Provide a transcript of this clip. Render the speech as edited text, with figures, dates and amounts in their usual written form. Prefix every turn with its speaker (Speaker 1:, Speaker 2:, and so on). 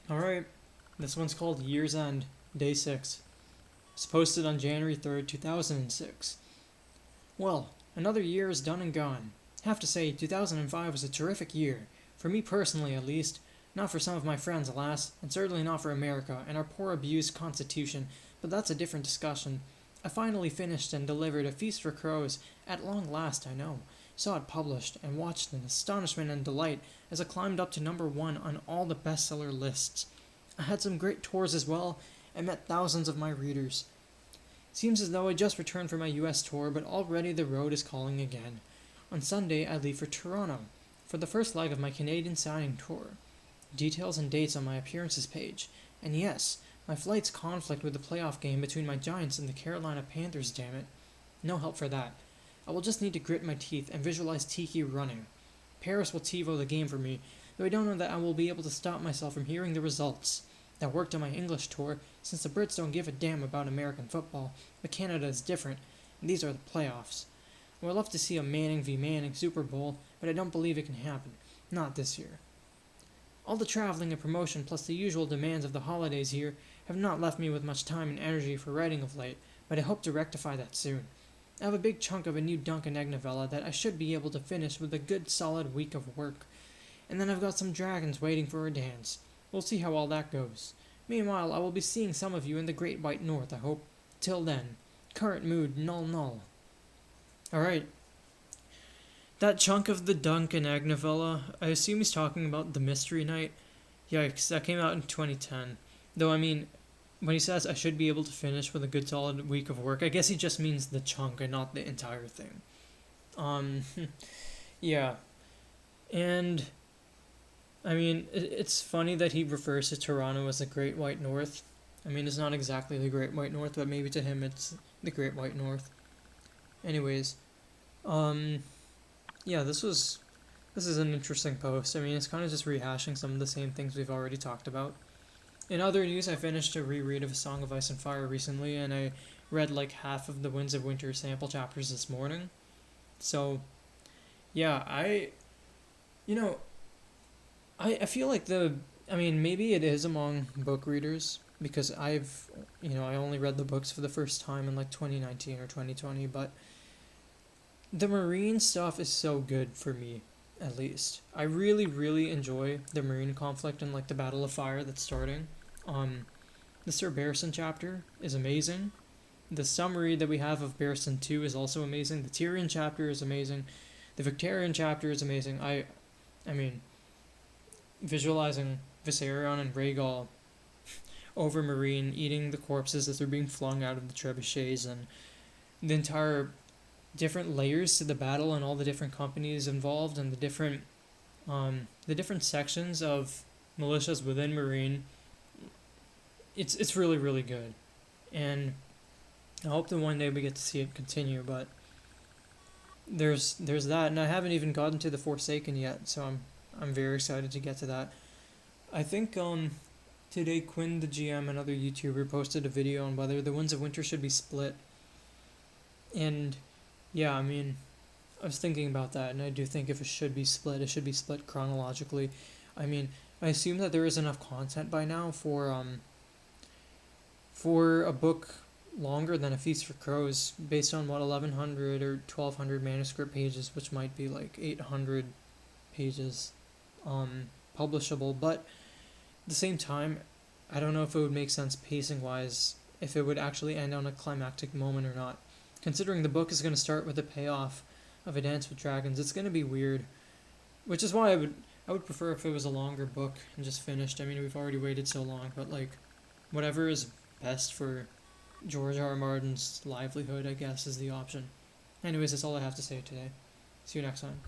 Speaker 1: Alright, this one's called Year's End, Day 6. It's posted on January 3rd, 2006. Well, another year is done and gone. Have to say, 2005 was a terrific year. For me personally, at least. Not for some of my friends, alas, and certainly not for America and our poor abused constitution, but that's a different discussion. I finally finished and delivered A Feast for Crows, at long last, I know. Saw it published, and watched in astonishment and delight as it climbed up to #1 on all the bestseller lists. I had some great tours as well, and met thousands of my readers. Seems as though I just returned from my US tour, but already the road is calling again. On Sunday, I leave for Toronto, for the first leg of my Canadian signing tour. Details and dates on my appearances page. And yes, my flights conflict with the playoff game between my Giants and the Carolina Panthers, damn it. No help for that. I will just need to grit my teeth and visualize Tiki running. Paris will TiVo the game for me, though I don't know that I will be able to stop myself from hearing the results. That worked on my English tour, since the Brits don't give a damn about American football, but Canada is different, and these are the playoffs. I would love to see a Manning v. Manning Super Bowl, but I don't believe it can happen. Not this year. All the traveling and promotion plus the usual demands of the holidays here have not left me with much time and energy for writing of late, but I hope to rectify that soon. I have a big chunk of a new Duncan Egg novella that I should be able to finish with a good solid week of work. And then I've got some dragons waiting for a dance. We'll see how all that goes. Meanwhile, I will be seeing some of you in the Great White North, I hope. Till then, current mood null null. Alright. That chunk of the Duncan Egg novella, I assume he's talking about The Mystery Night. Yikes, that came out in 2010. Though, I mean, when he says I should be able to finish with a good solid week of work, I guess he just means the chunk and not the entire thing. Yeah. And, I mean, it's funny that he refers to Toronto as the Great White North. I mean, it's not exactly the Great White North, but maybe to him it's the Great White North. Anyways, yeah, this is an interesting post. I mean, it's kind of just rehashing some of the same things we've already talked about. In other news, I finished a reread of A Song of Ice and Fire recently, and I read like half of the Winds of Winter sample chapters this morning. So, yeah, I feel like I mean, maybe it is among book readers, because I only read the books for the first time in like 2019 or 2020, but the marine stuff is so good for me, at least. I really, really enjoy the marine conflict and like the Battle of Fire that's starting. The Sir Barristan chapter is amazing. The summary that we have of Barristan 2 is also amazing. The Tyrion chapter is amazing. The Victorian chapter is amazing. I mean, visualizing Viserion and Rhaegal over Meereen eating the corpses as they're being flung out of the trebuchets, and the entire different layers to the battle and all the different companies involved and the different sections of militias within Meereen. It's really, really good. And I hope that one day we get to see it continue, but there's that, and I haven't even gotten to the Forsaken yet, so I'm very excited to get to that. I think today Quinn the GM, another YouTuber, posted a video on whether the Winds of Winter should be split. And yeah, I mean, I was thinking about that, and I do think if it should be split chronologically. I mean, I assume that there is enough content by now for a book longer than A Feast for Crows, based on what, 1100 or 1200 manuscript pages, which might be like 800 pages publishable. But at the same time, I don't know if it would make sense pacing wise, if it would actually end on a climactic moment or not. Considering the book is going to start with the payoff of A Dance with Dragons, it's going to be weird. Which is why I would prefer if it was a longer book and just finished. I mean, we've already waited so long, but like, whatever is best for George R. R. Martin's livelihood, I guess, is the option. Anyways, that's all I have to say today. See you next time.